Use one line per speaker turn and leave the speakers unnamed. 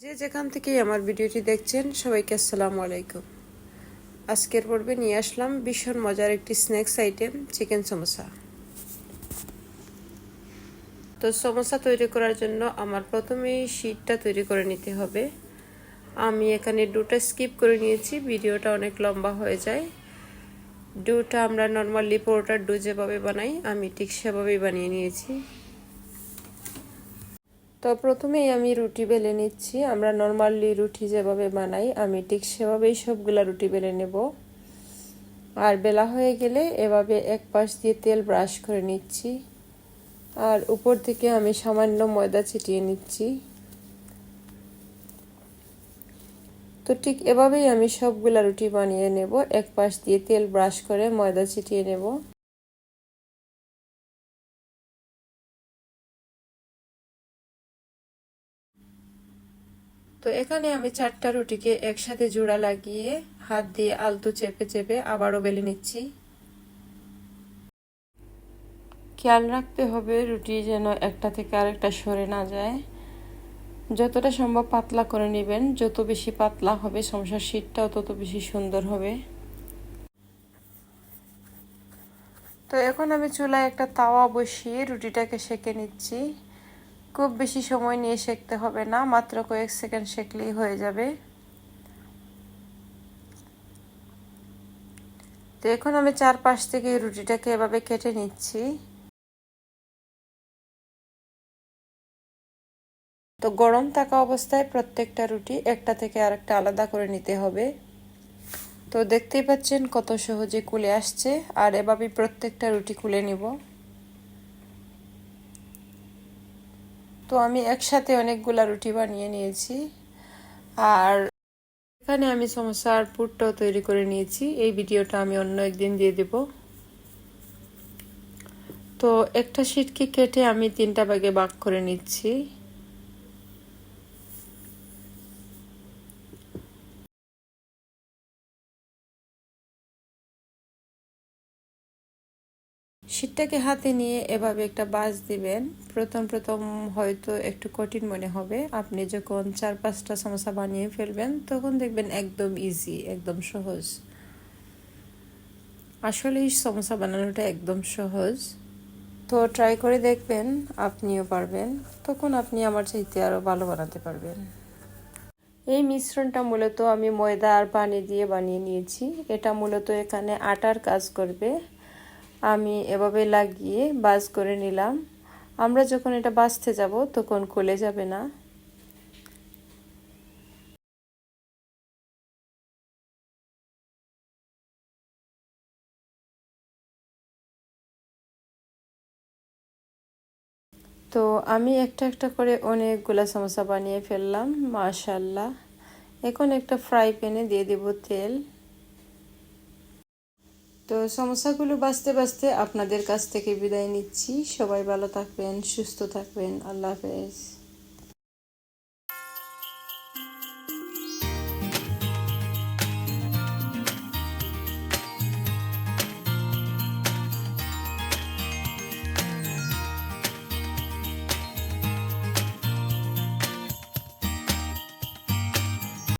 যে যেখান থেকে আমার ভিডিওটি দেখছেন সবাইকে আসসালামু আলাইকুম। আজকের পর্বে নিয়ে আসলাম ভীষণ মজার একটি স্ন্যাক্স আইটেম, চিকেন সমোসা। তো সমোসা তৈরি করার জন্য আমার প্রথমেই শীটটা তৈরি করে নিতে হবে। আমি এখানে ডোটা স্কিপ করে নিয়েছি, ভিডিওটা অনেক লম্বা হয়ে যায়। ডোটা আমরা নর্মালি পরোটার ডো যেভাবে বানাই আমি ঠিক সেভাবেই বানিয়ে নিয়েছি। তো প্রথমেই আমি রুটি বেলে নিচ্ছি। আমরা নর্মালি রুটি যেভাবে বানাই আমি ঠিক সেভাবেই সবগুলা রুটি বেলে নেব। আর বেলা হয়ে গেলে এভাবে এক পাশ দিয়ে তেল ব্রাশ করে নিচ্ছি, আর উপর থেকে আমি সামান্য ময়দা ছিটিয়ে নিচ্ছি। তো ঠিক এভাবেই আমি সবগুলা রুটি বানিয়ে নেব, এক পাশ দিয়ে তেল ব্রাশ করে ময়দা ছিটিয়ে নেব। তো এখানে আমি 4টা রুটিকে একসাথে জোড়া লাগিয়ে হাত দিয়ে আলতো চেপে চেপে আবারও বেলে নিচ্ছি। খেয়াল রাখতে হবে রুটি যেন একটা থেকে আরেকটা সরে না যায়। যতটা সম্ভব পাতলা করে নেবেন, যত বেশি পাতলা হবে সমোসার শীটটাও তত বেশি সুন্দর হবে। তো এখন আমি চুলায় একটা তাওয়া বসিয়ে রুটিটাকে সেঁকে নিচ্ছি। খুব বেশি সময় নিয়ে সেঁকতে হবে না, মাত্র কয়েক সেকেন্ড সেঁকলেই হয়ে যাবে। তো এখন আমি 4 পাশ থেকে রুটিটাকে এভাবে কেটে নিচ্ছি। তো গরম থাকা অবস্থায় প্রত্যেকটা রুটি একটা থেকে আরেকটা আলাদা করে নিতে হবে। তো দেখতেই পাচ্ছেন কত সহজে খুলে আসছে, আর এভাবে প্রত্যেকটা রুটি খুলে নিব। তো আমি একসাথে অনেকগুলা রুটি বানিয়ে নিয়েছি, আর এখানে আমি সমোসার পুরটাও তৈরি করে নিয়েছি। এই ভিডিওটা আমি অন্য একদিন দিয়ে দেব। তো একটা শীটকে কেটে আমি 3টা ভাগে ভাগ করে নিচ্ছি। শীটটাকে হাতে নিয়ে এভাবে একটা বাঁশ দিবেন। প্রথম প্রথম হয়তো একটু কঠিন মনে হবে, আপনি যখন 4-5টা সমোসা বানিয়ে ফেলবেন তখন দেখবেন একদম ইজি, একদম সহজ। আসলে এই সমোসা বানানোটা একদম সহজ। তো ট্রাই করে দেখবেন, আপনিও পারবেন, তখন আপনি আমার চাইতে আরও ভালো বানাতে পারবেন। এই মিশ্রণটা মূলত আমি ময়দা আর পানি দিয়ে বানিয়ে নিয়েছি। এটা মূলত এখানে আটার কাজ করবে। আমি এভাবে লাগিয়ে বাজ করে নিলাম। আমরা যখন এটা বাছতে যাব তখন খুলে যাবে না। তো আমি একটা একটা করে অনেকগুলা সমোসা বানিয়ে ফেললাম, মাশাআল্লাহ। এখন একটা ফ্রাই প্যানে দিয়ে দেব তেল। তো সমস্যাগুলো বাঁচতে বাঁচতে আপনাদের কাছ থেকে বিদায় নিচ্ছি। সবাই ভালো থাকবেন, সুস্থ থাকবেন। আল্লাহ হাফেজ।